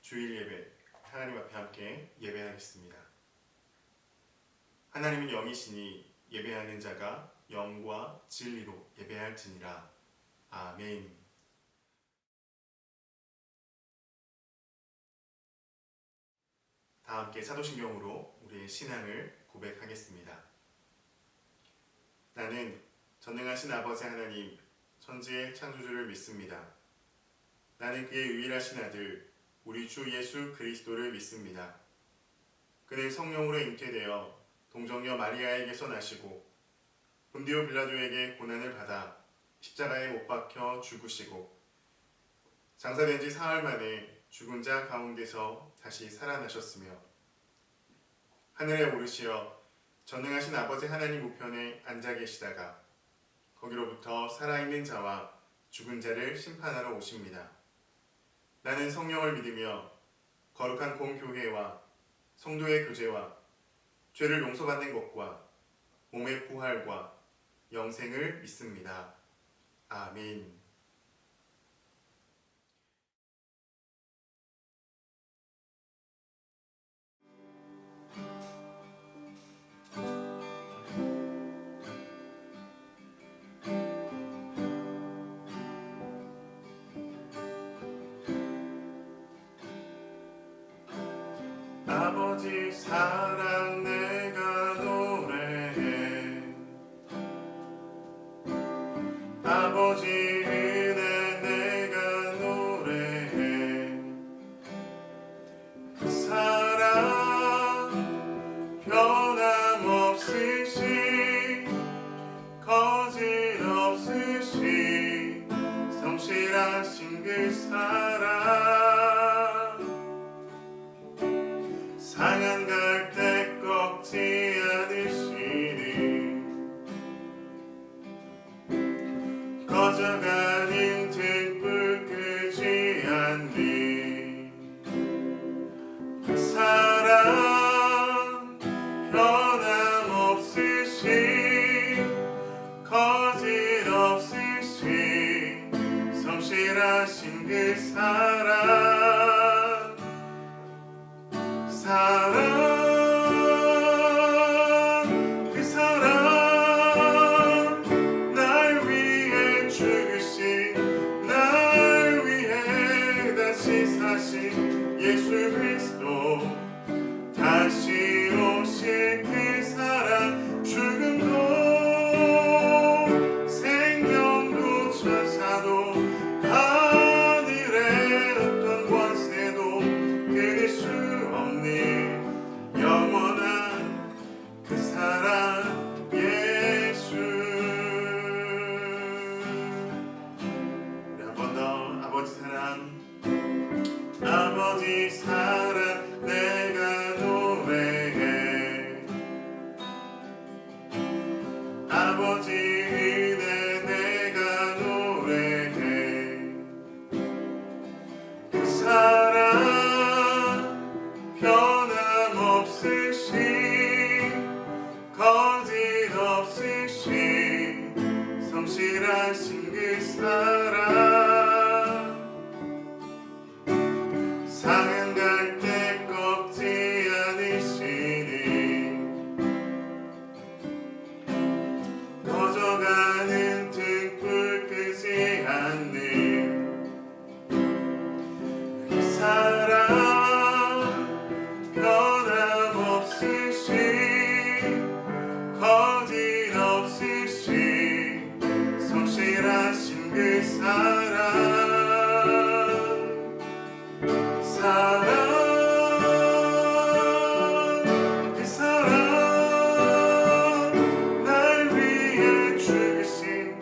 주일 예배, 하나님 앞에 함께 예배하겠습니다. 하나님은 영이시니 예배하는 자가 영과 진리로 예배할지니라. 아멘. 다 함께 사도신경으로 우리의 신앙을 고백하겠습니다. 나는 전능하신 아버지 하나님, 천지의 창조주를 믿습니다. 나는 그의 유일하신 아들, 우리 주 예수 그리스도를 믿습니다. 그는 성령으로 잉태되어 동정녀 마리아에게서 나시고 본디오 빌라도에게 고난을 받아 십자가에 못 박혀 죽으시고 장사된 지 사흘 만에 죽은 자 가운데서 다시 살아나셨으며 하늘에 오르시어 전능하신 아버지 하나님 우편에 앉아 계시다가 거기로부터 살아있는 자와 죽은 자를 심판하러 오십니다. 나는 성령을 믿으며 거룩한 공교회와 성도의 교제와 죄를 용서받는 것과 몸의 부활과 영생을 믿습니다. 아멘. 아버지 사랑 내가 노래해 아버지 은혜 내가 노래해 그 사랑 변함없으시 거짓없으시 성실하신 그 사랑 상한 갈대 꺾지 않으시니 꺼져가는 등불 끄지 않니 그 사랑 변함없으시 거짓없으시 성실하신 그 사랑 그 사랑 날 위해 죽으신 날 위해 다시 사신 예수 그리스도 다시 오실 그 사랑 죽음도 생명도 천사도 하늘의 어떤 권세도 끊을 수 영원한 그 사랑 예수. 우리 한 번 더 아버지 사랑 아버지 사랑 내가 노래해 아버지 은혜 내가 노래해 그 사랑 변함없으시 거짓없으시 성실하신 그 사랑 상한 갈대 꺾지 않으시니 꺼져가는 등불 끄지 않는 그 사랑 거짓없으시 성실하신 그 사랑 그 사랑 날 위해 죽으신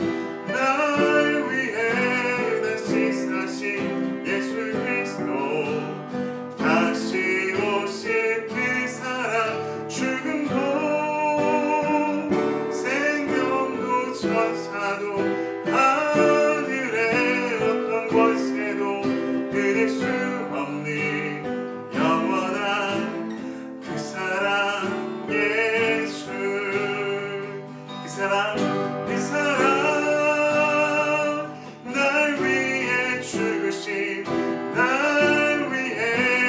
날 위해 다시 사신 예수 그리스도 다시 오실 그 사랑 죽음도 생명도 천사도 하늘의 어떤 권세도 끊을 수 없는 영원한 그 사랑 예수 그 사랑 날 위해 죽으신 날 위해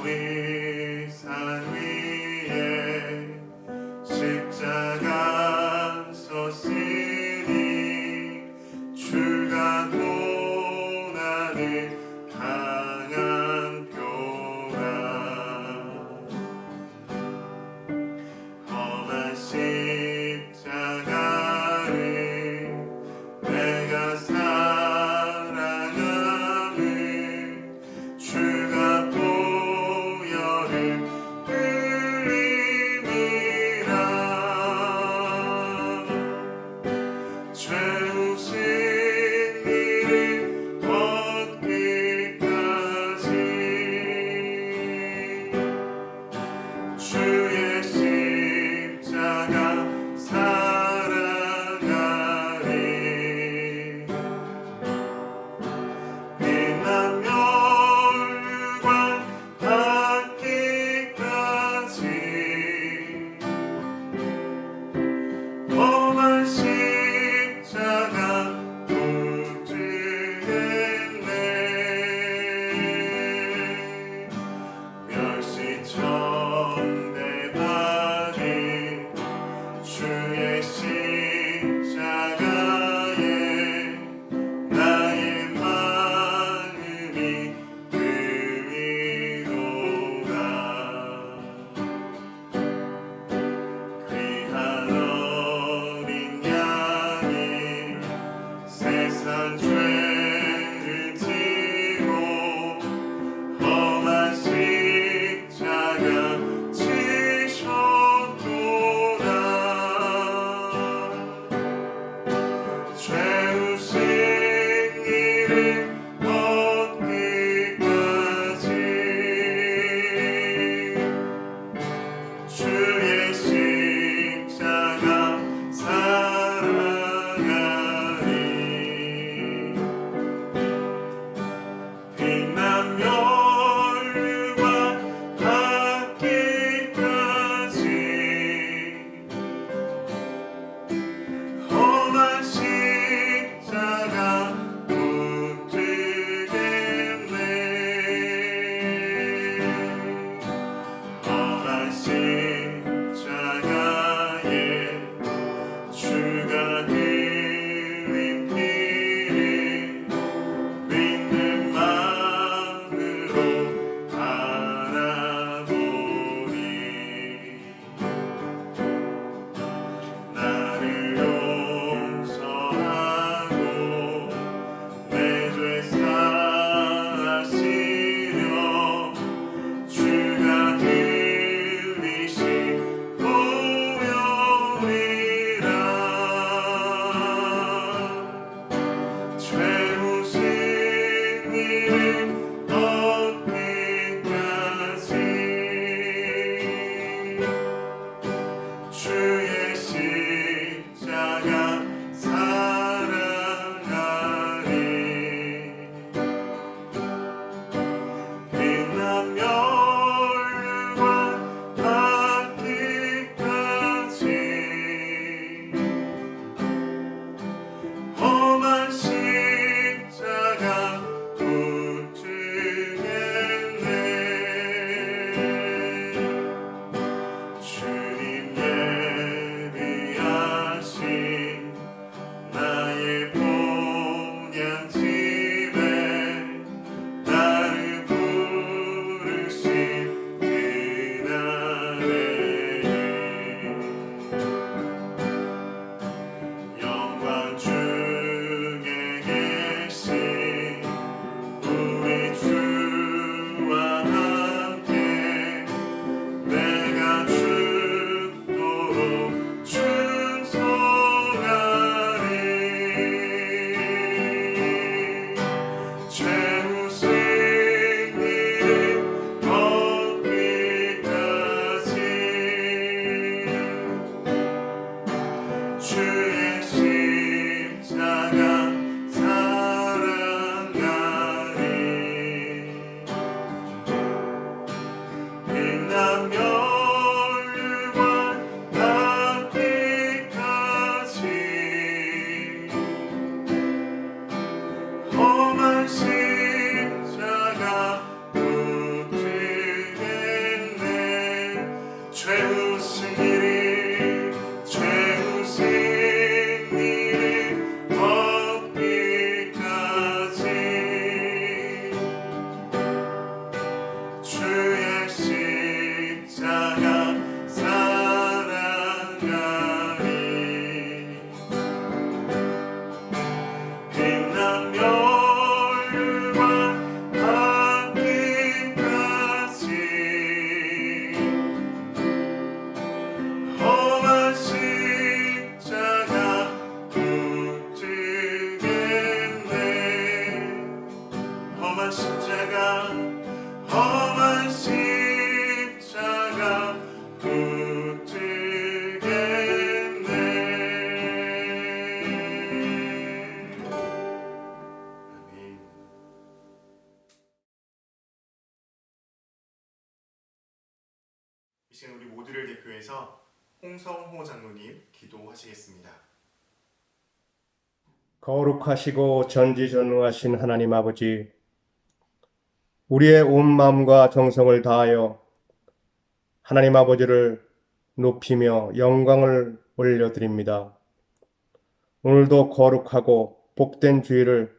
이 산 위에 십자가 섰으니 주가 도나는 강한 표라 험한 십자가를 내가 사랑하는 주가 보혈을 흘림이라 죄 없은 이를 얻기까지 주의 십자가 사랑하리 빛난 멸류관 닿기까지 험한 십자가 위해서 홍성호 장로님 기도하시겠습니다. 거룩하시고 전지전능하신 하나님 아버지, 우리의 온 마음과 정성을 다하여 하나님 아버지를 높이며 영광을 올려드립니다. 오늘도 거룩하고 복된 주일을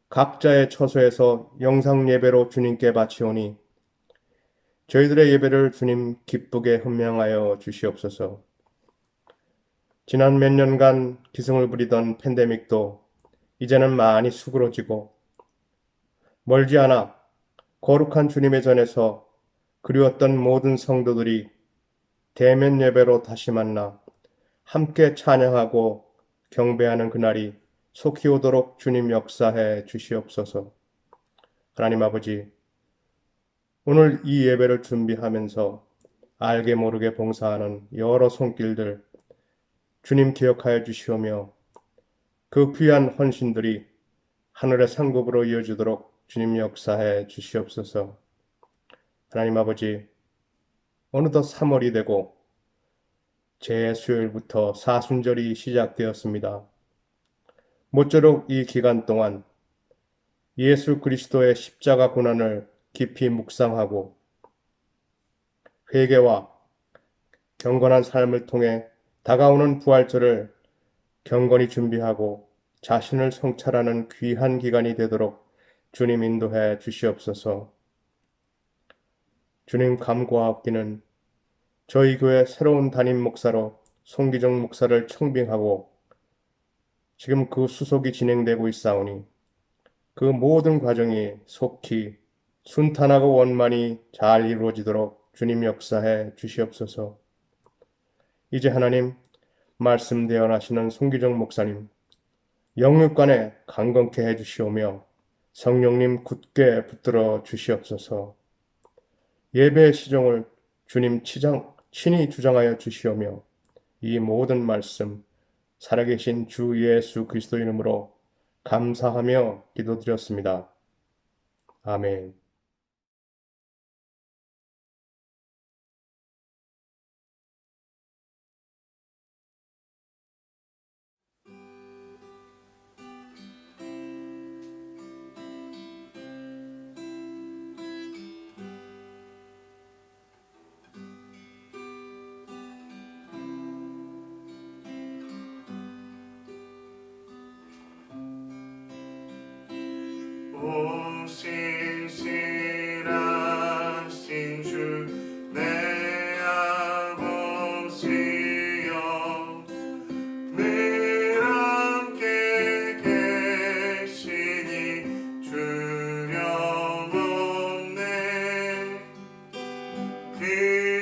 각자의 처소에서 영상 예배로 주님께 바치오니 저희들의 예배를 주님 기쁘게 헌명하여 주시옵소서. 지난 몇 년간 기승을 부리던 팬데믹도 이제는 많이 수그러지고 멀지 않아 거룩한 주님의 전에서 그리웠던 모든 성도들이 대면 예배로 다시 만나 함께 찬양하고 경배하는 그날이 속히 오도록 주님 역사해 주시옵소서. 하나님 아버지, 오늘 이 예배를 준비하면서 알게 모르게 봉사하는 여러 손길들 주님 기억하여 주시오며 그 귀한 헌신들이 하늘의 상급으로 이어지도록 주님 역사해 주시옵소서. 하나님 아버지, 어느덧 3월이 되고 재수요일부터 사순절이 시작되었습니다. 모쪼록 이 기간 동안 예수 그리스도의 십자가 고난을 깊이 묵상하고 회개와 경건한 삶을 통해 다가오는 부활절을 경건히 준비하고 자신을 성찰하는 귀한 기간이 되도록 주님 인도해 주시옵소서. 주님 감고하옵기는 저희 교회 새로운 담임 목사로 송기정 목사를 청빙하고 지금 그 수속이 진행되고 있사오니 그 모든 과정이 속히 순탄하고 원만히 잘 이루어지도록 주님 역사해 주시옵소서. 이제 하나님 말씀 대언하시는 송기정 목사님 영육간에 강건케 해주시오며 성령님 굳게 붙들어 주시옵소서. 예배의 시종을 주님 친히 주장하여 주시오며 이 모든 말씀 살아계신 주 예수 그리스도 이름으로 감사하며 기도드렸습니다. 아멘. 오 신실하신 주 내 아버지여 늘 함께 계시니 두려움없네 그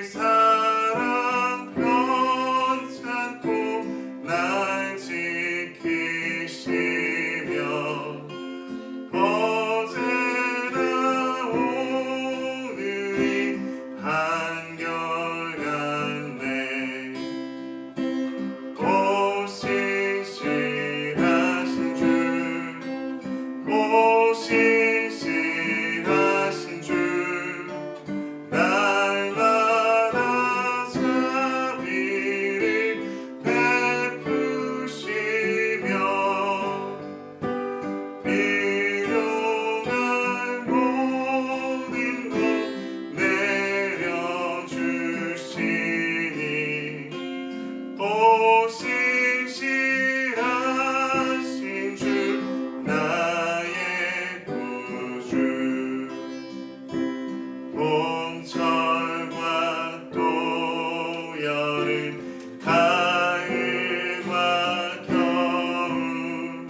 사랑 편찮고 날 지키시며 어제나 오늘이 한결같네 오 신실하신 주 오 신실하신 주 날마다 자비를 베푸시며 일용할 모든 것 내려주시니 오 신실하신 주 나의 구주 봄철과 또 여름 가을과 겨울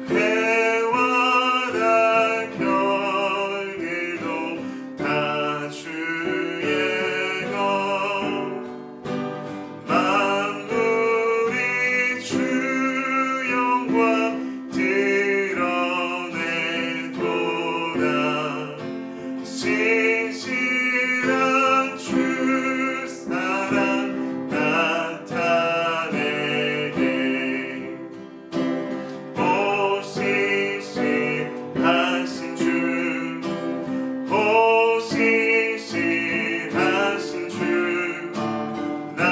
해와 달 별들도 다 주의 것 만물이 주 영광 드러내도다 신실한 주 사랑 나타내게 오 신실하신 주 오 신실하신 주 날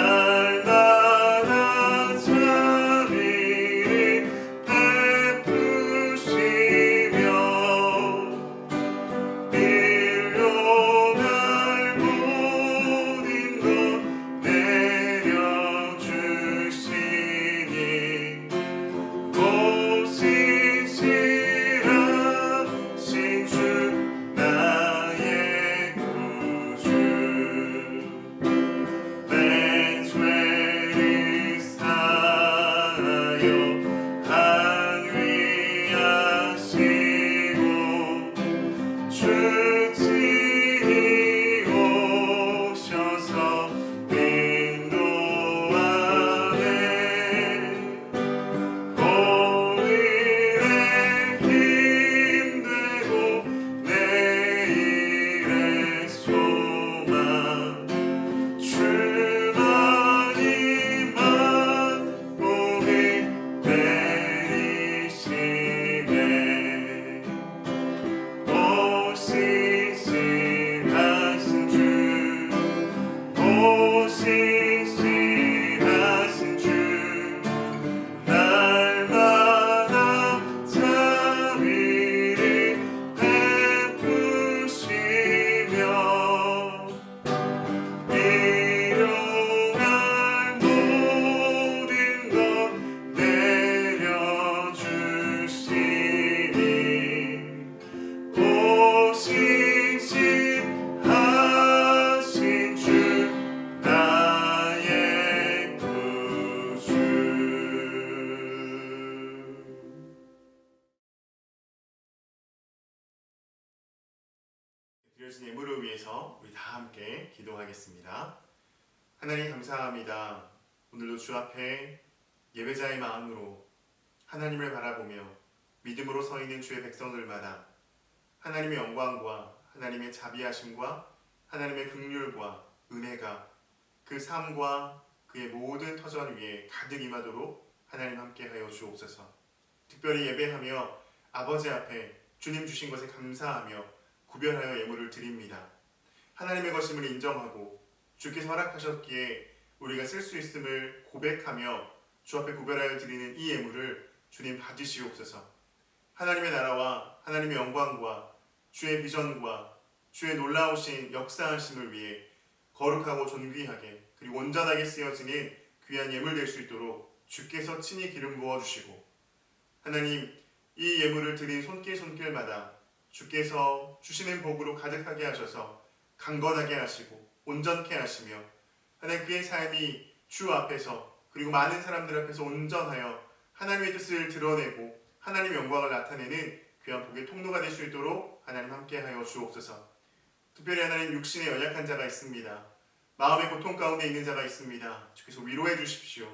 드려진 예물을 위해서 우리 다 함께 기도하겠습니다. 하나님 감사합니다. 오늘도 주 앞에 예배자의 마음으로 하나님을 바라보며 믿음으로 서 있는 주의 백성들마다 하나님의 영광과 하나님의 자비하심과 하나님의 긍휼과 은혜가 그 삶과 그의 모든 터전 위에 가득 임하도록 하나님 함께하여 주옵소서. 특별히 예배하며 아버지 앞에 주님 주신 것에 감사하며 구별하여 예물을 드립니다. 하나님의 것임을 인정하고 주께서 허락하셨기에 우리가 쓸 수 있음을 고백하며 주 앞에 구별하여 드리는 이 예물을 주님 받으시옵소서. 하나님의 나라와 하나님의 영광과 주의 비전과 주의 놀라우신 역사하심을 위해 거룩하고 존귀하게 그리고 온전하게 쓰여지는 귀한 예물 될 수 있도록 주께서 친히 기름 부어주시고 하나님 이 예물을 드린 손길마다 주께서 주시는 복으로 가득하게 하셔서 강건하게 하시고 온전케 하시며 하나님 그의 삶이 주 앞에서 그리고 많은 사람들 앞에서 온전하여 하나님의 뜻을 드러내고 하나님의 영광을 나타내는 귀한 복의 통로가 될 수 있도록 하나님 함께하여 주옵소서. 특별히 하나님 육신에 연약한 자가 있습니다. 마음의 고통 가운데 있는 자가 있습니다. 주께서 위로해 주십시오.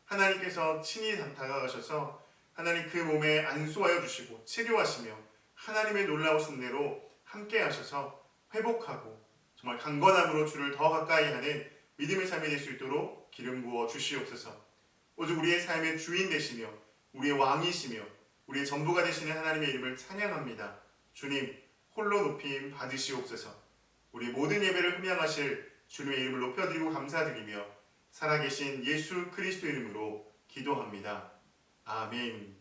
하나님께서 친히 다가가셔서 하나님 그 몸에 안수하여 주시고 치료하시며 하나님의 놀라우신 은혜로 함께 하셔서 회복하고 정말 강건함으로 주를 더 가까이 하는 믿음의 삶이 될 수 있도록 기름 부어 주시옵소서. 오직 우리의 삶의 주인 되시며 우리의 왕이시며 우리의 전부가 되시는 하나님의 이름을 찬양합니다. 주님 홀로 높임 받으시옵소서. 우리 모든 예배를 흠양하실 주님의 이름을 높여드리고 감사드리며 살아계신 예수 그리스도 이름으로 기도합니다. 아멘.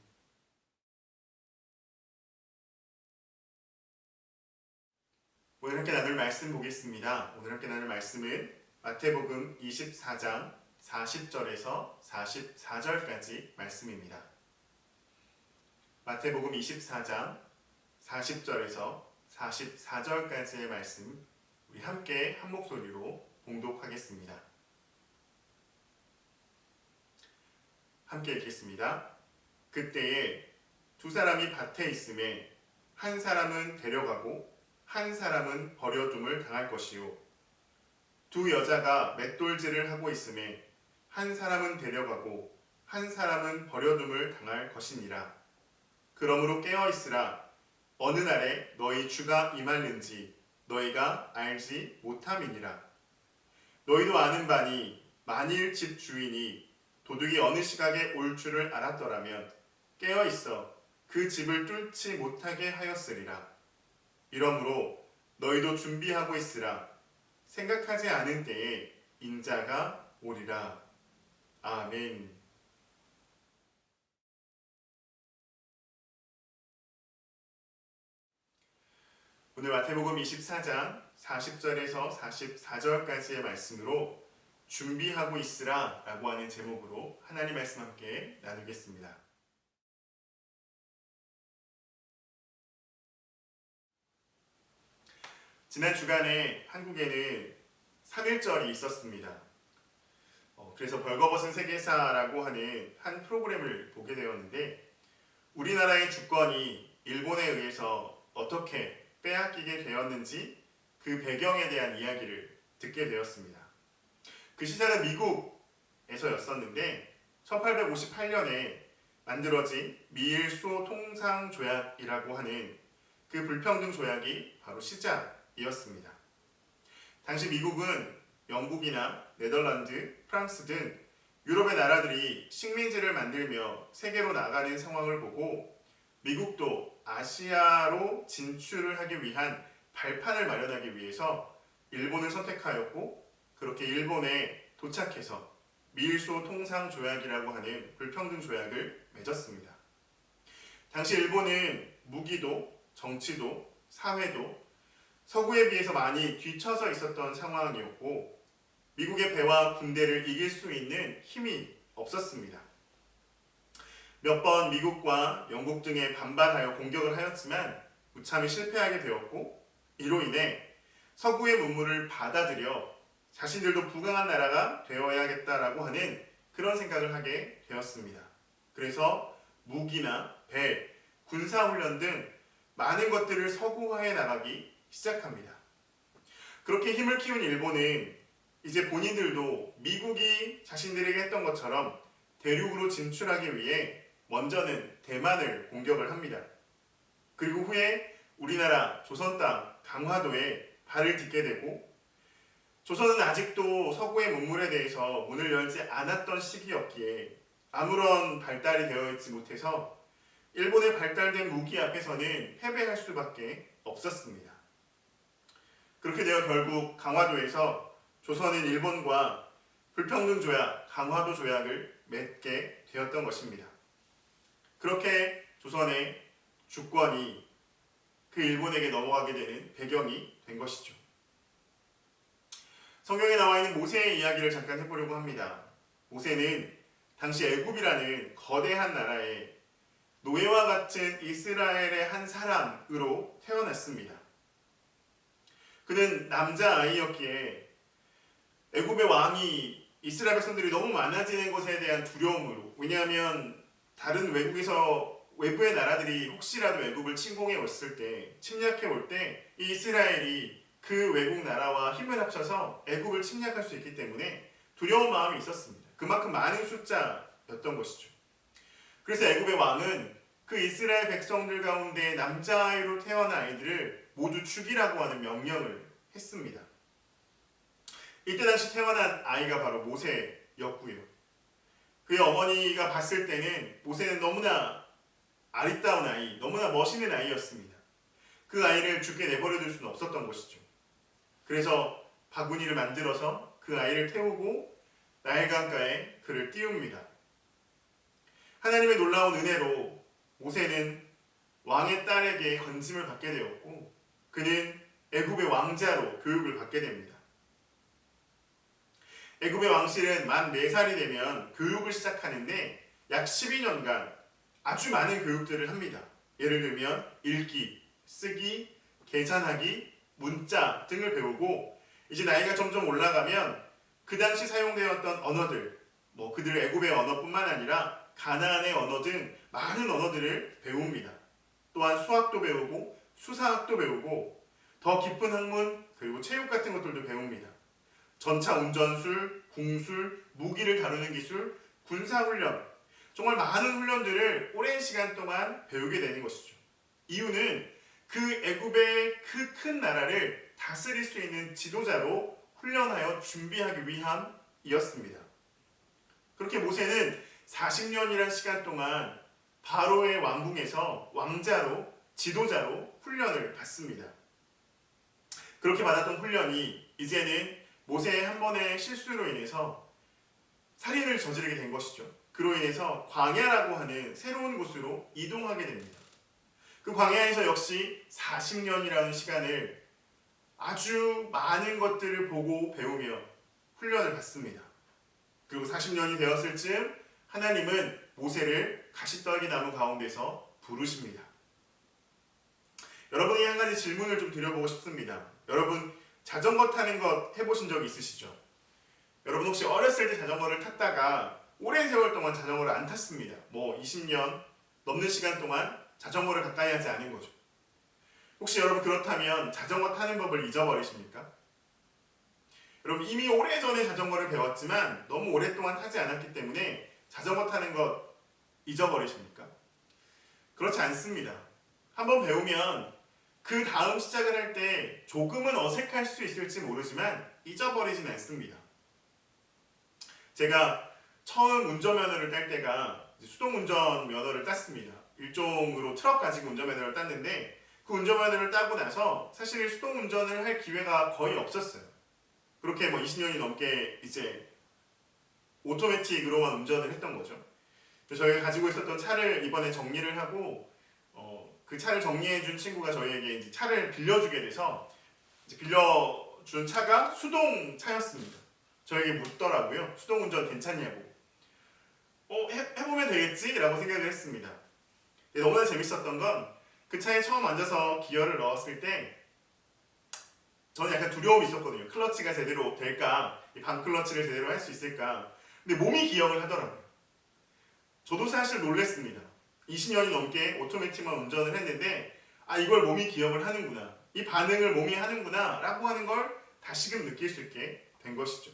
오늘 함께 나눌 말씀 보겠습니다. 오늘 함께 나눌 말씀은 마태복음 24장 40절에서 44절까지 말씀입니다. 마태복음 24장 40절에서 44절까지의 말씀 우리 함께 한 목소리로 봉독하겠습니다. 함께 읽겠습니다. 그때에 두 사람이 밭에 있음에 한 사람은 데려가고 한 사람은 버려둠을 당할 것이요 두 여자가 맷돌질을 하고 있음에 한 사람은 데려가고 한 사람은 버려둠을 당할 것이니라. 그러므로 깨어 있으라. 어느 날에 너희 주가 임할는지 너희가 알지 못함이니라. 너희도 아는 바니 만일 집 주인이 도둑이 어느 시각에 올 줄을 알았더라면 깨어 있어 그 집을 뚫지 못하게 하였으리라. 이러므로 너희도 준비하고 있으라. 생각하지 않은 때에 인자가 오리라. 아멘. 오늘 마태복음 24장 40절에서 44절까지의 말씀으로 준비하고 있으라 라고 하는 제목으로 하나님 말씀 함께 나누겠습니다. 지난 주간에 한국에는 3.1절이 있었습니다. 그래서 벌거벗은 세계사라고 하는 한 프로그램을 보게 되었는데 우리나라의 주권이 일본에 의해서 어떻게 빼앗기게 되었는지 그 배경에 대한 이야기를 듣게 되었습니다. 그 시절은 미국에서였었는데 1858년에 만들어진 미일 수호 통상 조약이라고 하는 그 불평등 조약이 바로 시작이었습니다. 당시 미국은 영국이나 네덜란드, 프랑스 등 유럽의 나라들이 식민지를 만들며 세계로 나가는 상황을 보고 미국도 아시아로 진출을 하기 위한 발판을 마련하기 위해서 일본을 선택하였고 그렇게 일본에 도착해서 미일수호 통상 조약이라고 하는 불평등 조약을 맺었습니다. 당시 일본은 무기도 정치도 사회도 서구에 비해서 많이 뒤처져 있었던 상황이었고 미국의 배와 군대를 이길 수 있는 힘이 없었습니다. 몇 번 미국과 영국 등에 반발하여 공격을 하였지만 무참히 실패하게 되었고 이로 인해 서구의 문물을 받아들여 자신들도 부강한 나라가 되어야겠다라고 하는 그런 생각을 하게 되었습니다. 그래서 무기나 배, 군사훈련 등 많은 것들을 서구화해 나가기 시작합니다. 그렇게 힘을 키운 일본은 이제 본인들도 미국이 자신들에게 했던 것처럼 대륙으로 진출하기 위해 먼저는 대만을 공격을 합니다. 그리고 후에 우리나라 조선 땅 강화도에 발을 딛게 되고, 조선은 아직도 서구의 문물에 대해서 문을 열지 않았던 시기였기에 아무런 발달이 되어 있지 못해서 일본의 발달된 무기 앞에서는 패배할 수밖에 없었습니다. 그렇게 되어 결국 강화도에서 조선은 일본과 불평등 조약, 강화도 조약을 맺게 되었던 것입니다. 그렇게 조선의 주권이 그 일본에게 넘어가게 되는 배경이 된 것이죠. 성경에 나와 있는 모세의 이야기를 잠깐 해보려고 합니다. 모세는 당시 애굽이라는 거대한 나라에 노예와 같은 이스라엘의 한 사람으로 태어났습니다. 그는 남자아이였기에 애굽의 왕이 이스라엘 백성들이 너무 많아지는 것에 대한 두려움으로, 왜냐하면 다른 외부의 나라들이 혹시라도 애굽을 침공해 왔을 때, 침략해 올 때 이 이스라엘이 그 외국 나라와 힘을 합쳐서 애굽을 침략할 수 있기 때문에 두려운 마음이 있었습니다. 그만큼 많은 숫자였던 것이죠. 그래서 애굽의 왕은 그 이스라엘 백성들 가운데 남자아이로 태어난 아이들을 모두 죽이라고 하는 명령을 했습니다. 이때 당시 태어난 아이가 바로 모세였고요. 그의 어머니가 봤을 때는 모세는 너무나 아리따운 아이, 너무나 멋있는 아이였습니다. 그 아이를 죽게 내버려둘 수는 없었던 것이죠. 그래서 바구니를 만들어서 그 아이를 태우고 나일강가에 그를 띄웁니다. 하나님의 놀라운 은혜로 모세는 왕의 딸에게 건짐을 받게 되었고, 그는 애굽의 왕자로 교육을 받게 됩니다. 애굽의 왕실은 만 4살이 되면 교육을 시작하는데 약 12년간 아주 많은 교육들을 합니다. 예를 들면 읽기, 쓰기, 계산하기, 문자 등을 배우고, 이제 나이가 점점 올라가면 그 당시 사용되었던 언어들, 그들의 애굽의 언어뿐만 아니라 가나안의 언어 등 많은 언어들을 배웁니다. 또한 수학도 배우고 수사학도 배우고 더 깊은 학문 그리고 체육 같은 것들도 배웁니다. 전차 운전술, 궁술, 무기를 다루는 기술, 군사훈련, 정말 많은 훈련들을 오랜 시간 동안 배우게 되는 것이죠. 이유는 그 애굽의 그 큰 나라를 다스릴 수 있는 지도자로 훈련하여 준비하기 위함이었습니다. 그렇게 모세는 40년이라는 시간 동안 바로의 왕궁에서 왕자로, 지도자로 훈련을 받습니다. 그렇게 받았던 훈련이 이제는 모세의 한 번의 실수로 인해서 살인을 저지르게 된 것이죠. 그로 인해서 광야라고 하는 새로운 곳으로 이동하게 됩니다. 그 광야에서 역시 40년이라는 시간을 아주 많은 것들을 보고 배우며 훈련을 받습니다. 그리고 40년이 되었을 즈음 하나님은 모세를 가시떨기 나무 가운데서 부르십니다. 여러분이 한 가지 질문을 좀 드려보고 싶습니다. 여러분 자전거 타는 것 해보신 적 있으시죠? 여러분 혹시 어렸을 때 자전거를 탔다가 오랜 세월 동안 자전거를 안 탔습니다. 20년 넘는 시간 동안 자전거를 가까이 하지 않은 거죠. 혹시 여러분 그렇다면 자전거 타는 법을 잊어버리십니까? 여러분 이미 오래전에 자전거를 배웠지만 너무 오랫동안 타지 않았기 때문에 자전거 타는 것 잊어버리십니까? 그렇지 않습니다. 한번 배우면 그 다음 시작을 할 때 조금은 어색할 수 있을지 모르지만 잊어버리진 않습니다. 제가 처음 운전면허를 딸 때가 수동운전 면허를 땄습니다. 일종으로 트럭 가지고 운전면허를 땄는데 그 운전면허를 따고 나서 사실 수동운전을 할 기회가 거의 없었어요. 그렇게 20년이 넘게 이제 오토매틱으로만 운전을 했던 거죠. 그래서 저희가 가지고 있었던 차를 이번에 정리를 하고 그 차를 정리해준 친구가 저희에게 이제 차를 빌려주게 돼서 이제 빌려준 차가 수동 차였습니다. 저에게 묻더라고요. 수동운전 괜찮냐고. 해보면 되겠지? 라고 생각을 했습니다. 너무나 재밌었던 건 그 차에 처음 앉아서 기어를 넣었을 때 저는 약간 두려움이 있었거든요. 클러치가 제대로 될까? 이 반클러치를 제대로 할 수 있을까? 근데 몸이 기억을 하더라고요. 저도 사실 놀랬습니다. 20년이 넘게 오토매틱만 운전을 했는데 이걸 몸이 기억을 하는구나. 이 반응을 몸이 하는구나 라고 하는 걸 다시금 느낄 수 있게 된 것이죠.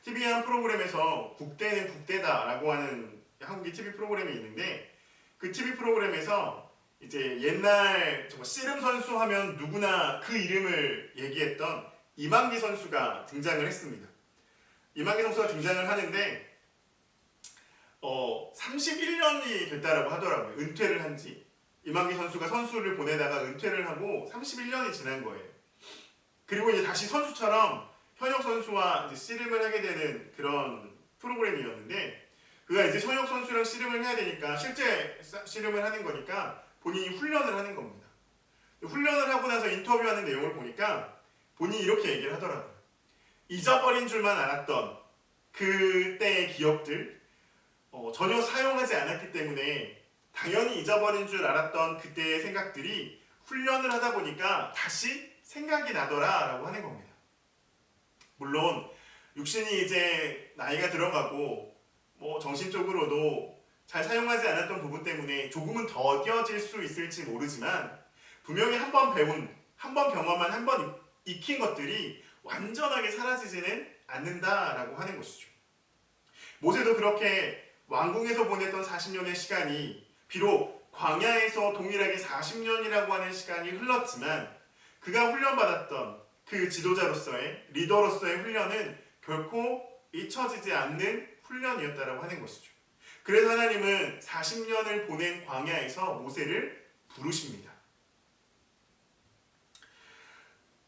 TV의 한 프로그램에서 국대는 국대다라고 하는 한국의 TV 프로그램이 있는데 그 TV 프로그램에서 이제 옛날 정말 씨름 선수 하면 누구나 그 이름을 얘기했던 이만기 선수가 등장을 했습니다. 이만기 선수가 등장을 하는데 31년이 됐다라고 하더라고요. 은퇴를 한 지. 이만기 선수가 선수를 보내다가 은퇴를 하고 31년이 지난 거예요. 그리고 이제 다시 선수처럼 현역 선수와 이제 씨름을 하게 되는 그런 프로그램이었는데 그가 이제 현역 선수랑 씨름을 해야 되니까 실제 씨름을 하는 거니까 본인이 훈련을 하는 겁니다. 훈련을 하고 나서 인터뷰하는 내용을 보니까 본인이 이렇게 얘기를 하더라고요. 잊어버린 줄만 알았던 그때의 기억들 전혀 사용하지 않았기 때문에 당연히 잊어버린 줄 알았던 그때의 생각들이 훈련을 하다 보니까 다시 생각이 나더라 라고 하는 겁니다. 물론 육신이 이제 나이가 들어가고 정신적으로도 잘 사용하지 않았던 부분 때문에 조금은 더뎌질 수 있을지 모르지만 분명히 한 번 배운, 한 번 경험한, 한 번 익힌 것들이 완전하게 사라지지는 않는다라고 하는 것이죠. 모세도 그렇게 왕궁에서 보냈던 40년의 시간이 비록 광야에서 동일하게 40년이라고 하는 시간이 흘렀지만 그가 훈련받았던 그 지도자로서의 리더로서의 훈련은 결코 잊혀지지 않는 훈련이었다라고 하는 것이죠. 그래서 하나님은 40년을 보낸 광야에서 모세를 부르십니다.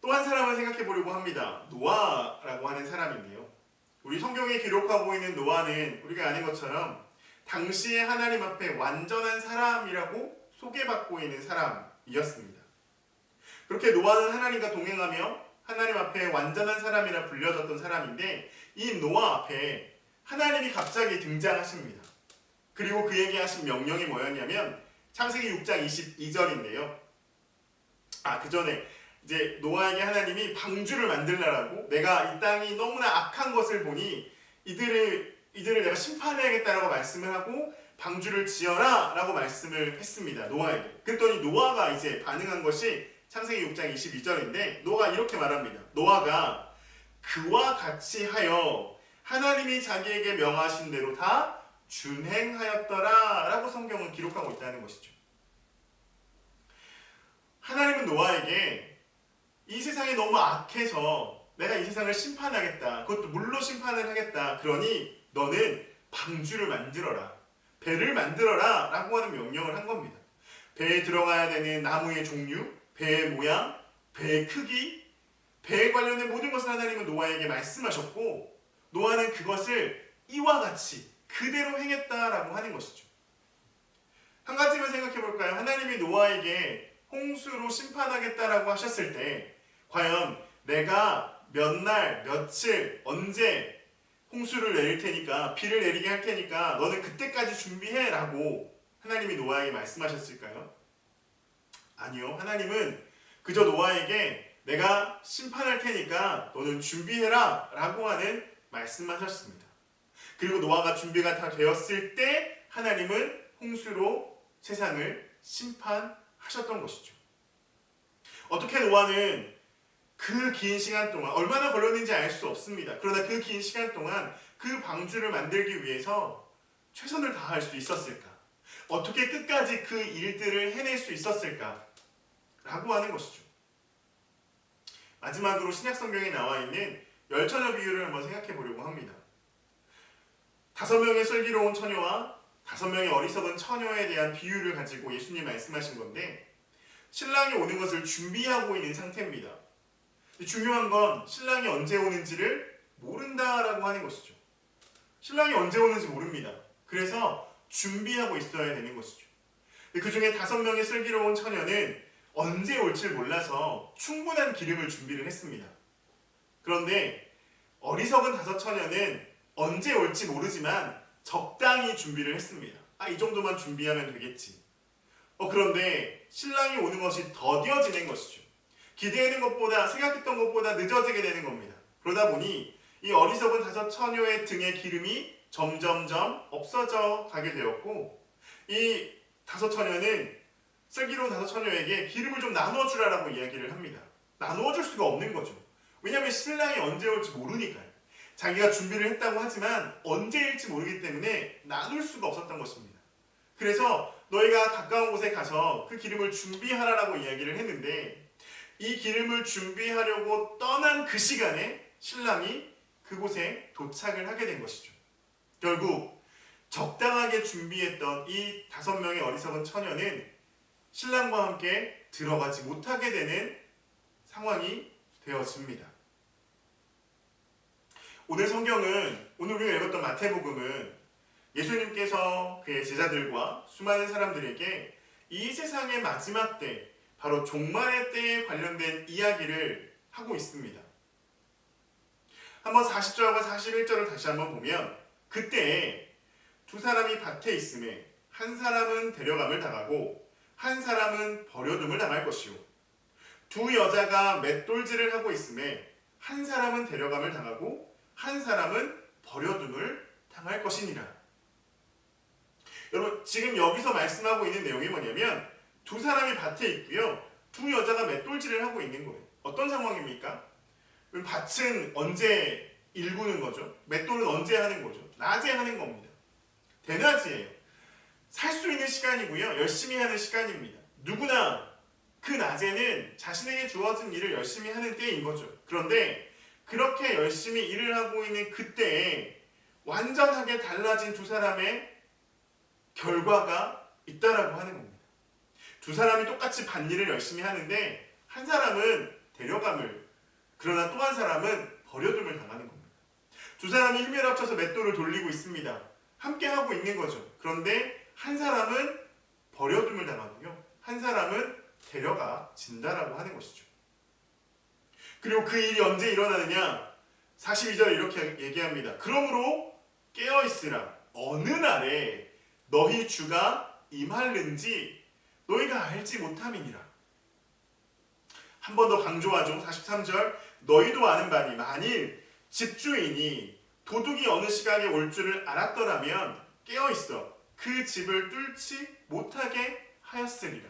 또 한 사람을 생각해 보려고 합니다. 노아라고 하는 사람인데요. 우리 성경에 기록하고 있는 노아는 우리가 아는 것처럼 당시에 하나님 앞에 완전한 사람이라고 소개받고 있는 사람이었습니다. 그렇게 노아는 하나님과 동행하며 하나님 앞에 완전한 사람이라 불려졌던 사람인데 이 노아 앞에 하나님이 갑자기 등장하십니다. 그리고 그에게 하신 명령이 뭐였냐면 창세기 6장 22절인데요. 그 전에 이제 노아에게 하나님이 방주를 만들라라고 내가 이 땅이 너무나 악한 것을 보니 이들을 내가 심판해야겠다라고 말씀을 하고 방주를 지어라 라고 말씀을 했습니다. 노아에게. 그랬더니 노아가 이제 반응한 것이 창세기 6장 22절인데 노아가 이렇게 말합니다. 노아가 그와 같이 하여 하나님이 자기에게 명하신 대로 다 준행하였더라 라고 성경은 기록하고 있다는 것이죠. 하나님은 노아에게 이 세상이 너무 악해서 내가 이 세상을 심판하겠다. 그것도 물로 심판을 하겠다. 그러니 너는 방주를 만들어라. 배를 만들어라 라고 하는 명령을 한 겁니다. 배에 들어가야 되는 나무의 종류, 배의 모양, 배의 크기, 배에 관련된 모든 것을 하나님은 노아에게 말씀하셨고 노아는 그것을 이와 같이 그대로 행했다라고 하는 것이죠. 한 가지만 생각해 볼까요? 하나님이 노아에게 홍수로 심판하겠다라고 하셨을 때 과연 내가 몇 날, 며칠, 언제 홍수를 내릴 테니까 비를 내리게 할 테니까 너는 그때까지 준비해 라고 하나님이 노아에게 말씀하셨을까요? 아니요. 하나님은 그저 노아에게 내가 심판할 테니까 너는 준비해라 라고 하는 말씀하셨습니다. 그리고 노아가 준비가 다 되었을 때 하나님은 홍수로 세상을 심판하셨던 것이죠. 어떻게 노아는 그 긴 시간 동안 얼마나 걸렸는지 알 수 없습니다. 그러나 그 긴 시간 동안 그 방주를 만들기 위해서 최선을 다할 수 있었을까? 어떻게 끝까지 그 일들을 해낼 수 있었을까? 라고 하는 것이죠. 마지막으로 신약성경에 나와 있는 열처녀 비유를 한번 생각해 보려고 합니다. 5명의 슬기로운 처녀와 5명의 어리석은 처녀에 대한 비유를 가지고 예수님 말씀하신 건데 신랑이 오는 것을 준비하고 있는 상태입니다. 중요한 건 신랑이 언제 오는지를 모른다라고 하는 것이죠. 신랑이 언제 오는지 모릅니다. 그래서 준비하고 있어야 되는 것이죠. 그 중에 5명의 슬기로운 처녀는 언제 올지 몰라서 충분한 기름을 준비를 했습니다. 그런데 어리석은 5 처녀는 언제 올지 모르지만 적당히 준비를 했습니다. 이 정도만 준비하면 되겠지. 그런데 신랑이 오는 것이 더뎌지는 것이죠. 기대하는 것보다 생각했던 것보다 늦어지게 되는 겁니다. 그러다 보니 이 어리석은 5 처녀의 등의 기름이 점점점 없어져 가게 되었고 이 5 처녀는 슬기로운 5 처녀에게 기름을 좀 나눠주라라고 이야기를 합니다. 나누어줄 수가 없는 거죠. 왜냐하면 신랑이 언제 올지 모르니까요. 자기가 준비를 했다고 하지만 언제일지 모르기 때문에 나눌 수가 없었던 것입니다. 그래서 너희가 가까운 곳에 가서 그 기름을 준비하라라고 이야기를 했는데, 이 기름을 준비하려고 떠난 그 시간에 신랑이 그곳에 도착을 하게 된 것이죠. 결국 적당하게 준비했던 이 5명의 어리석은 처녀는 신랑과 함께 들어가지 못하게 되는 상황이 되어집니다. 오늘 성경은, 오늘 우리가 읽었던 마태복음은 예수님께서 그의 제자들과 수많은 사람들에게 이 세상의 마지막 때, 바로 종말의 때에 관련된 이야기를 하고 있습니다. 한번 40절과 41절을 다시 한번 보면, 그때 두 사람이 밭에 있음에 한 사람은 데려감을 당하고 한 사람은 버려둠을 당할 것이요, 두 여자가 맷돌질을 하고 있음에 한 사람은 데려감을 당하고 한 사람은 버려둠을 당할 것이니라. 여러분, 지금 여기서 말씀하고 있는 내용이 뭐냐면, 두 사람이 밭에 있고요, 두 여자가 맷돌질을 하고 있는 거예요. 어떤 상황입니까? 밭은 언제 일구는 거죠? 맷돌은 언제 하는 거죠? 낮에 하는 겁니다. 대낮이에요. 살 수 있는 시간이고요, 열심히 하는 시간입니다. 누구나 그 낮에는 자신에게 주어진 일을 열심히 하는 때인 거죠. 그런데 그렇게 열심히 일을 하고 있는 그때에 완전하게 달라진 두 사람의 결과가 있다라고 하는 겁니다. 두 사람이 똑같이 밭일을 열심히 하는데 한 사람은 데려감을, 그러나 또 한 사람은 버려둠을 당하는 겁니다. 두 사람이 힘을 합쳐서 맷돌을 돌리고 있습니다. 함께 하고 있는 거죠. 그런데 한 사람은 버려둠을 당하고요, 한 사람은 데려가 진다라고 하는 것이죠. 그리고 그 일이 언제 일어나느냐? 42절에 이렇게 얘기합니다. 그러므로 깨어있으라. 어느 날에 너희 주가 임할는지 너희가 알지 못함이니라. 한 번 더 강조하죠. 43절, 너희도 아는 바니 만일 집주인이 도둑이 어느 시간에 올 줄을 알았더라면 깨어있어 그 집을 뚫지 못하게 하였으리라.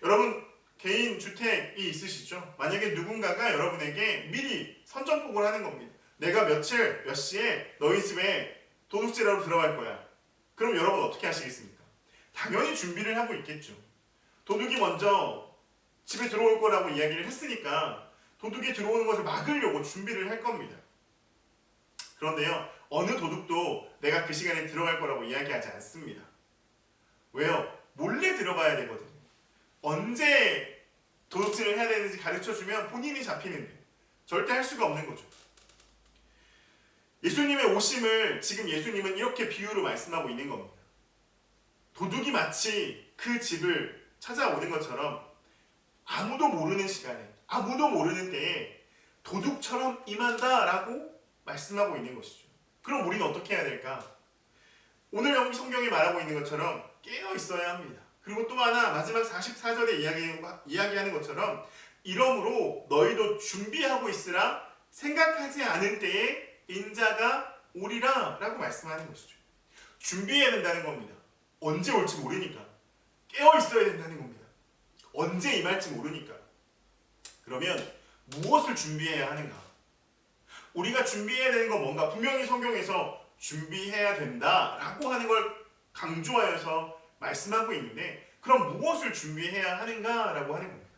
여러분, 개인 주택이 있으시죠? 만약에 누군가가 여러분에게 미리 선전포고를 하는 겁니다. 내가 며칠 몇 시에 너희 집에 도둑질하러 들어갈 거야. 그럼 여러분 어떻게 하시겠습니까? 당연히 준비를 하고 있겠죠. 도둑이 먼저 집에 들어올 거라고 이야기를 했으니까 도둑이 들어오는 것을 막으려고 준비를 할 겁니다. 그런데요, 어느 도둑도 내가 그 시간에 들어갈 거라고 이야기하지 않습니다. 왜요? 몰래 들어가야 되거든요. 언제 도둑질을 해야 되는지 가르쳐주면 본인이 잡히는데 절대 할 수가 없는 거죠. 예수님의 오심을 지금 예수님은 이렇게 비유로 말씀하고 있는 겁니다. 도둑이 마치 그 집을 찾아오는 것처럼 아무도 모르는 시간에, 아무도 모르는 때에 도둑처럼 임한다라고 말씀하고 있는 것이죠. 그럼 우리는 어떻게 해야 될까? 오늘 여기 성경이 말하고 있는 것처럼 깨어 있어야 합니다. 그리고 또 하나, 마지막 44절에 이야기하는 것처럼 이러므로 너희도 준비하고 있으라. 생각하지 않은 때에 인자가 오리라 라고 말씀하는 것이죠. 준비해야 된다는 겁니다. 언제 올지 모르니까 깨어 있어야 된다는 겁니다. 언제 임할지 모르니까. 그러면 무엇을 준비해야 하는가? 우리가 준비해야 되는 건 뭔가? 분명히 성경에서 준비해야 된다라고 하는 걸 강조하여서 말씀하고 있는데, 그럼 무엇을 준비해야 하는가라고 하는 겁니다.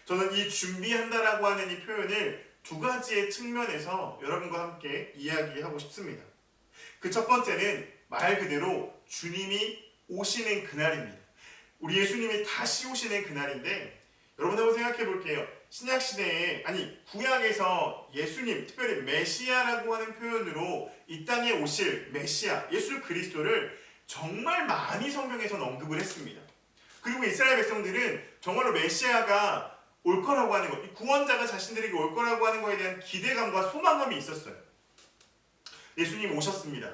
저는 이 준비한다라고 하는 이 표현을 두 가지의 측면에서 여러분과 함께 이야기하고 싶습니다. 그 첫 번째는 말 그대로 주님이 오시는 그날입니다. 우리 예수님이 다시 오시는 그날인데, 여러분 한번 생각해 볼게요. 신약시대에, 아니 구약에서 예수님, 특별히 메시아라고 하는 표현으로 이 땅에 오실 메시아, 예수 그리스도를 정말 많이 성경에서는 언급을 했습니다. 그리고 이스라엘 백성들은 정말로 메시아가 올 거라고 하는 것, 구원자가 자신들에게 올 거라고 하는 것에 대한 기대감과 소망감이 있었어요. 예수님 오셨습니다.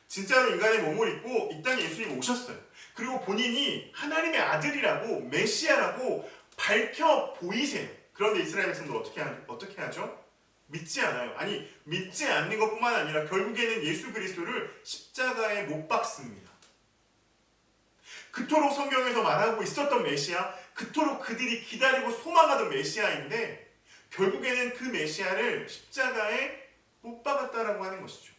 진짜로 인간의 몸을 입고 이 땅에 예수님 오셨어요. 그리고 본인이 하나님의 아들이라고, 메시아라고 밝혀 보이세요. 그런데 이스라엘 백성들 어떻게 하죠? 믿지 않아요. 아니, 믿지 않는 것뿐만 아니라 결국에는 예수 그리스도를 십자가에 못 박습니다. 그토록 성경에서 말하고 있었던 메시아, 그토록 그들이 기다리고 소망하던 메시아인데 결국에는 그 메시아를 십자가에 못 박았다라고 하는 것이죠.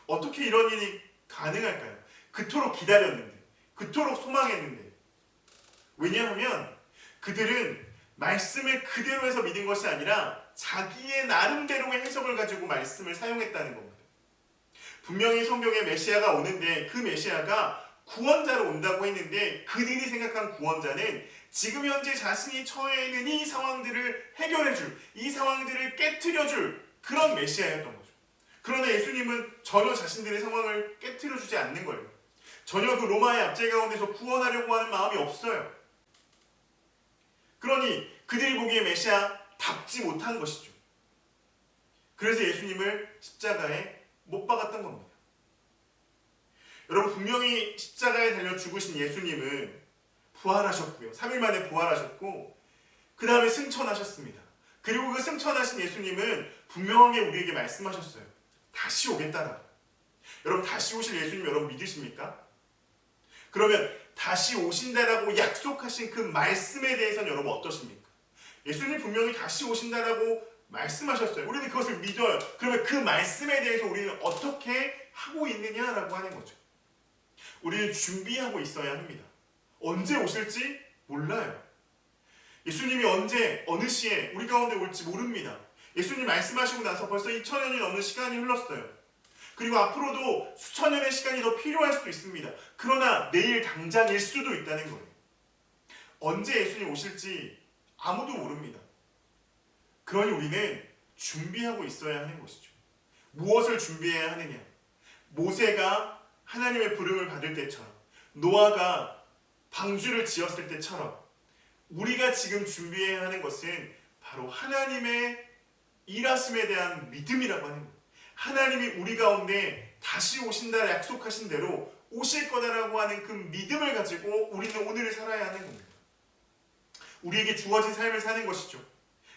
어떻게 이런 일이 가능할까요? 그토록 기다렸는데, 그토록 소망했는데. 왜냐하면 그들은 말씀을 그대로 해서 믿은 것이 아니라 자기의 나름대로의 해석을 가지고 말씀을 사용했다는 겁니다. 분명히 성경에 메시아가 오는데 그 메시아가 구원자로 온다고 했는데 그들이 생각한 구원자는 지금 현재 자신이 처해 있는 이 상황들을 해결해줄, 이 상황들을 깨트려줄 그런 메시아였던 거죠. 그러나 예수님은 전혀 자신들의 상황을 깨트려주지 않는 거예요. 전혀 그 로마의 압제 가운데서 구원하려고 하는 마음이 없어요. 그러니 그들이 보기에 메시아답지 못한 것이죠. 그래서 예수님을 십자가에 못 박았던 겁니다. 여러분, 분명히 십자가에 달려 죽으신 예수님은 부활하셨고요. 3일 만에 부활하셨고 그 다음에 승천하셨습니다. 그리고 그 승천하신 예수님은 분명하게 우리에게 말씀하셨어요. 다시 오겠다라고. 여러분, 다시 오실 예수님 여러분 믿으십니까? 그러면 다시 오신다라고 약속하신 그 말씀에 대해서는 여러분 어떠십니까? 예수님 분명히 다시 오신다라고 말씀하셨어요. 우리는 그것을 믿어요. 그러면 그 말씀에 대해서 우리는 어떻게 하고 있느냐라고 하는 거죠. 우리는 준비하고 있어야 합니다. 언제 오실지 몰라요. 예수님이 언제 어느 시에 우리 가운데 올지 모릅니다. 예수님 말씀하시고 나서 벌써 2000년이 넘는 시간이 흘렀어요. 그리고 앞으로도 수천 년의 시간이 더 필요할 수도 있습니다. 그러나 내일 당장일 수도 있다는 거예요. 언제 예수님 오실지 아무도 모릅니다. 그러니 우리는 준비하고 있어야 하는 것이죠. 무엇을 준비해야 하느냐? 모세가 하나님의 부름을 받을 때처럼, 노아가 방주를 지었을 때처럼 우리가 지금 준비해야 하는 것은 바로 하나님의 일하심에 대한 믿음이라고 하는 거예요. 하나님이 우리 가운데 다시 오신다 약속하신 대로 오실 거다라고 하는 그 믿음을 가지고 우리는 오늘을 살아야 하는 겁니다. 우리에게 주어진 삶을 사는 것이죠.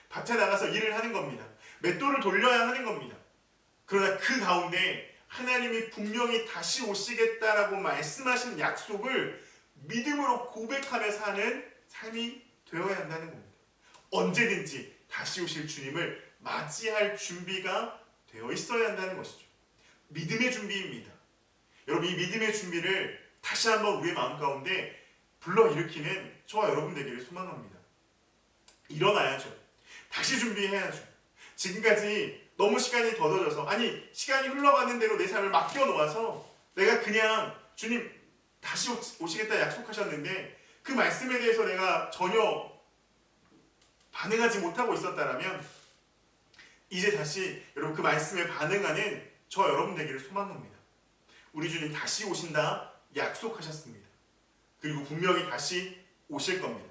밭에 나가서 일을 하는 겁니다. 맷돌을 돌려야 하는 겁니다. 그러나 그 가운데 하나님이 분명히 다시 오시겠다라고 말씀하신 약속을 믿음으로 고백하며 사는 삶이 되어야 한다는 겁니다. 언제든지 다시 오실 주님을 맞이할 준비가 되어 있어야 한다는 것이죠. 믿음의 준비입니다. 여러분, 이 믿음의 준비를 다시 한번 우리의 마음 가운데 불러일으키는 저와 여러분 되기를 소망합니다. 일어나야죠. 다시 준비해야죠. 지금까지 너무 시간이 더뎌져서, 아니 시간이 흘러가는 대로 내 삶을 맡겨놓아서 내가 그냥 주님 다시 오시겠다 약속하셨는데 그 말씀에 대해서 내가 전혀 반응하지 못하고 있었다라면 이제 다시 여러분 그 말씀에 반응하는 저 여러분 되기를 소망합니다. 우리 주님 다시 오신다 약속하셨습니다. 그리고 분명히 다시 오실 겁니다.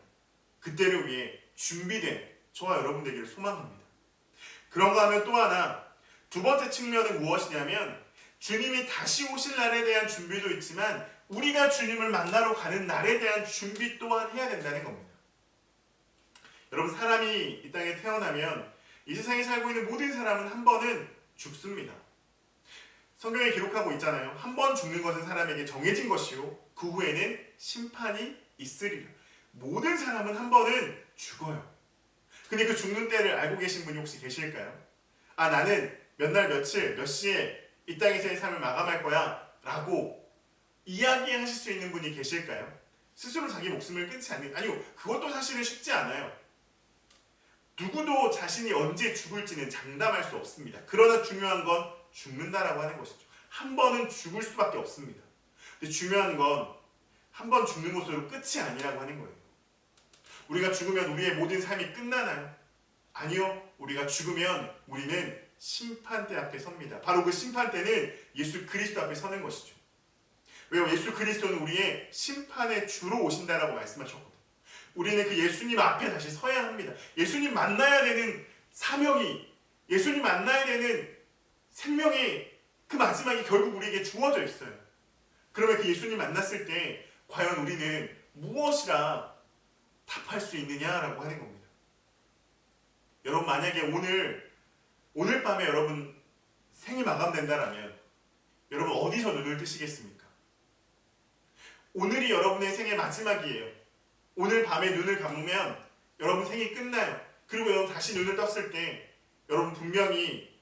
그때를 위해 준비된 저와 여러분 되기를 소망합니다. 그런가 하면 또 하나, 두 번째 측면은 무엇이냐면 주님이 다시 오실 날에 대한 준비도 있지만 우리가 주님을 만나러 가는 날에 대한 준비 또한 해야 된다는 겁니다. 여러분, 사람이 이 땅에 태어나면 이 세상에 살고 있는 모든 사람은 한 번은 죽습니다. 성경에 기록하고 있잖아요. 한 번 죽는 것은 사람에게 정해진 것이요 그 후에는 심판이 있으리라. 모든 사람은 한 번은 죽어요. 근데 그 죽는 때를 알고 계신 분이 혹시 계실까요? 아, 나는 몇 날 며칠 몇 시에 이 땅에서의 삶을 마감할 거야 라고 이야기하실 수 있는 분이 계실까요? 스스로 자기 목숨을 끊지 않는, 아니요, 그것도 사실은 쉽지 않아요. 누구도 자신이 언제 죽을지는 장담할 수 없습니다. 그러나 중요한 건 죽는다라고 하는 것이죠. 한 번은 죽을 수밖에 없습니다. 근데 중요한 건 한 번 죽는 것으로 끝이 아니라고 하는 거예요. 우리가 죽으면 우리의 모든 삶이 끝나나요? 아니요. 우리가 죽으면 우리는 심판대 앞에 섭니다. 바로 그 심판대는 예수 그리스도 앞에 서는 것이죠. 왜요? 예수 그리스도는 우리의 심판의 주로 오신다라고 말씀하셨거든요. 우리는 그 예수님 앞에 다시 서야 합니다. 예수님 만나야 되는 사명이, 예수님 만나야 되는 생명이 그 마지막에 결국 우리에게 주어져 있어요. 그러면 그 예수님 만났을 때 과연 우리는 무엇이라 답할 수 있느냐라고 하는 겁니다. 여러분, 만약에 오늘 밤에 여러분 생이 마감된다라면 여러분 어디서 눈을 뜨시겠습니까? 오늘이 여러분의 생의 마지막이에요. 오늘 밤에 눈을 감으면 여러분 생이 끝나요. 그리고 여러분 다시 눈을 떴을 때 여러분 분명히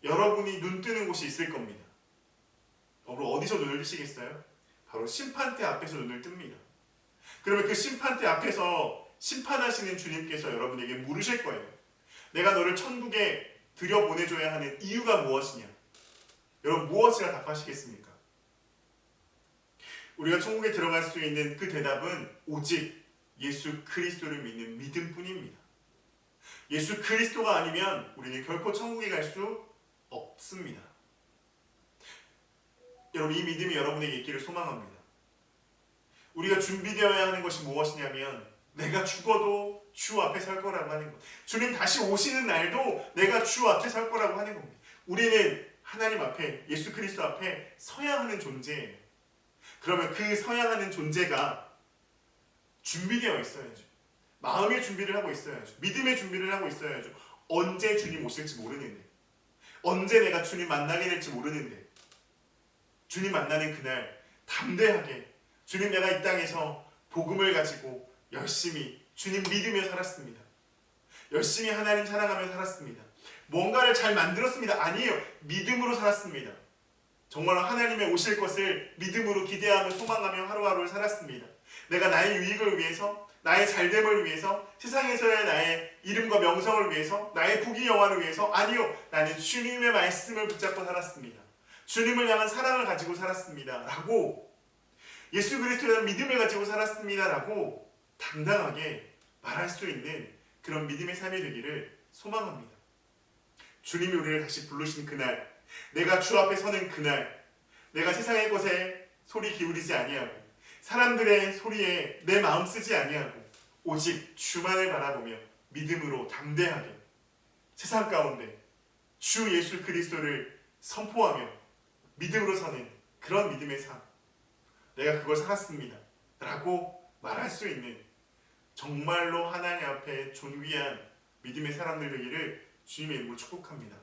여러분이 눈 뜨는 곳이 있을 겁니다. 여러분 어디서 눈을 뜨시겠어요? 바로 심판대 앞에서 눈을 뜹니다. 그러면 그 심판대 앞에서 심판하시는 주님께서 여러분에게 물으실 거예요. 내가 너를 천국에 들여보내줘야 하는 이유가 무엇이냐? 여러분 무엇이라 답하시겠습니까? 우리가 천국에 들어갈 수 있는 그 대답은 오직 예수 그리스도를 믿는 믿음뿐입니다. 예수 그리스도가 아니면 우리는 결코 천국에 갈 수 없습니다. 여러분 이 믿음이 여러분에게 있기를 소망합니다. 우리가 준비되어야 하는 것이 무엇이냐면 내가 죽어도 주 앞에 설 거라고 하는 것. 주님 다시 오시는 날도 내가 주 앞에 설 거라고 하는 겁니다. 우리는 하나님 앞에 예수 그리스도 앞에 서야 하는 존재예요. 그러면 그 서야 하는 존재가 준비되어 있어야죠. 마음의 준비를 하고 있어야죠. 믿음의 준비를 하고 있어야죠. 언제 주님 오실지 모르는데, 언제 내가 주님 만나게 될지 모르는데, 주님 만나는 그날 담대하게 주님 내가 이 땅에서 복음을 가지고 열심히 주님 믿으며 살았습니다. 열심히 하나님 사랑하며 살았습니다. 뭔가를 잘 만들었습니다. 아니에요. 믿음으로 살았습니다. 정말로 하나님의 오실 것을 믿음으로 기대하며 소망하며 하루하루를 살았습니다. 내가 나의 유익을 위해서, 나의 잘됨을 위해서, 세상에서의 나의 이름과 명성을 위해서, 나의 부귀 영화를 위해서, 아니요. 나는 주님의 말씀을 붙잡고 살았습니다. 주님을 향한 사랑을 가지고 살았습니다. 라고, 예수 그리스도에 대한 믿음을 가지고 살았습니다. 라고 당당하게 말할 수 있는 그런 믿음의 삶이 되기를 소망합니다. 주님이 우리를 다시 부르신 그날, 내가 주 앞에 서는 그날, 내가 세상의 것에 소리 기울이지 아니하고 사람들의 소리에 내 마음 쓰지 아니하고 오직 주만을 바라보며 믿음으로 담대하게 세상 가운데 주 예수 그리스도를 선포하며 믿음으로 서는 그런 믿음의 삶, 내가 그걸 살았습니다 라고 말할 수 있는 정말로 하나님 앞에 존귀한 믿음의 사람들 되기를 주님의 이름으로 축복합니다.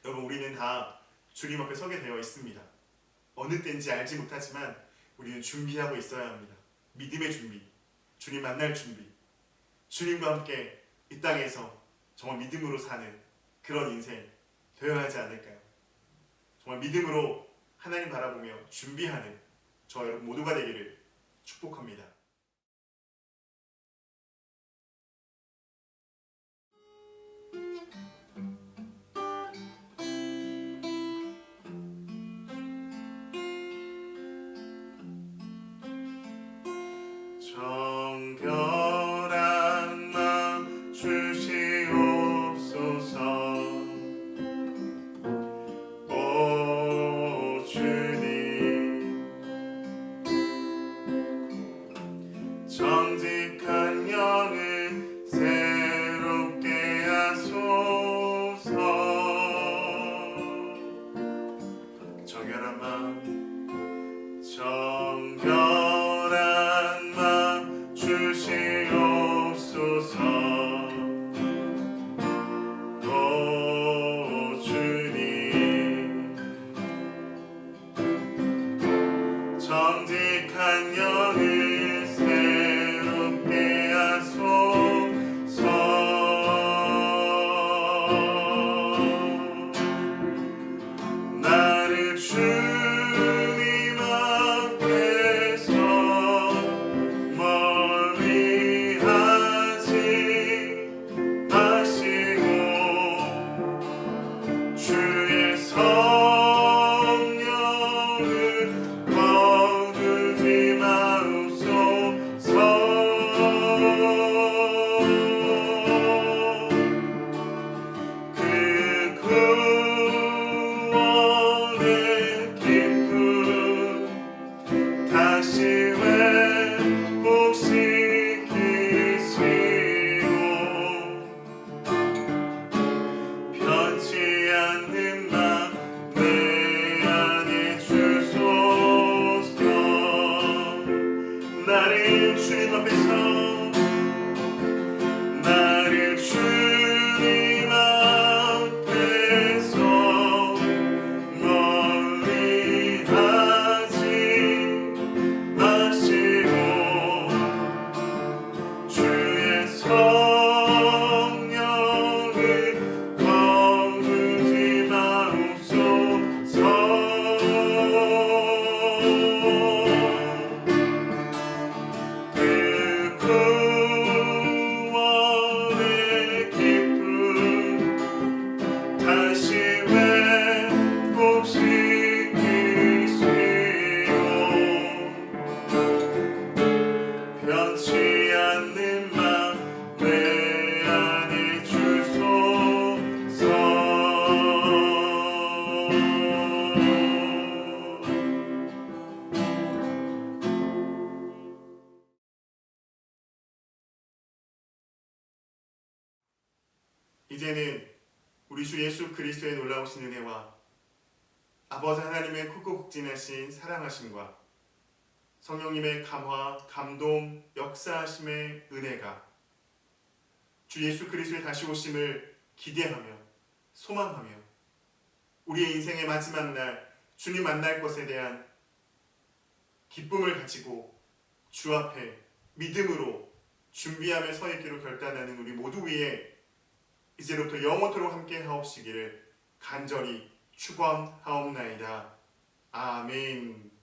여러분 우리는 다 주님 앞에 서게 되어 있습니다. 어느 때인지 알지 못하지만 우리는 준비하고 있어야 합니다. 믿음의 준비, 주님 만날 준비, 주님과 함께 이 땅에서 정말 믿음으로 사는 그런 인생 되어야 하지 않을까요? 정말 믿음으로 하나님 바라보며 준비하는 저 여러분 모두가 되기를 축복합니다. 정결한 마음 주시옵소서. 오 주님, 정직한 영을 새롭게 하소서. 정결한 마음, 정결한 마음 주시옵소서. 오 주님, 정직한 영을 새롭게 하소서. 나를 주님 앞에서 멀리 하지 마시고 주의 성령을 거두지 마옵소서. 그 구원의 기쁨 다시 회복시키시고 변치 않는 맘 내 안에 주소서. 나를 주님 앞에서, 나를 주님 앞에서 멀리 하지 마시고 주의 성령을 이제는 우리 주 예수 그리스도의 놀라우신 은혜와 아버지 하나님의 크고 극진하신 사랑하심과 성령님의 감화, 감동, 역사하심의 은혜가 주 예수 그리스도의 다시 오심을 기대하며 소망하며 우리의 인생의 마지막 날 주님 만날 것에 대한 기쁨을 가지고 주 앞에 믿음으로 준비하며 서 있기로 결단하는 우리 모두 위에 이제부터 영원토록 함께 하옵시기를 간절히 축원하옵나이다. 아멘.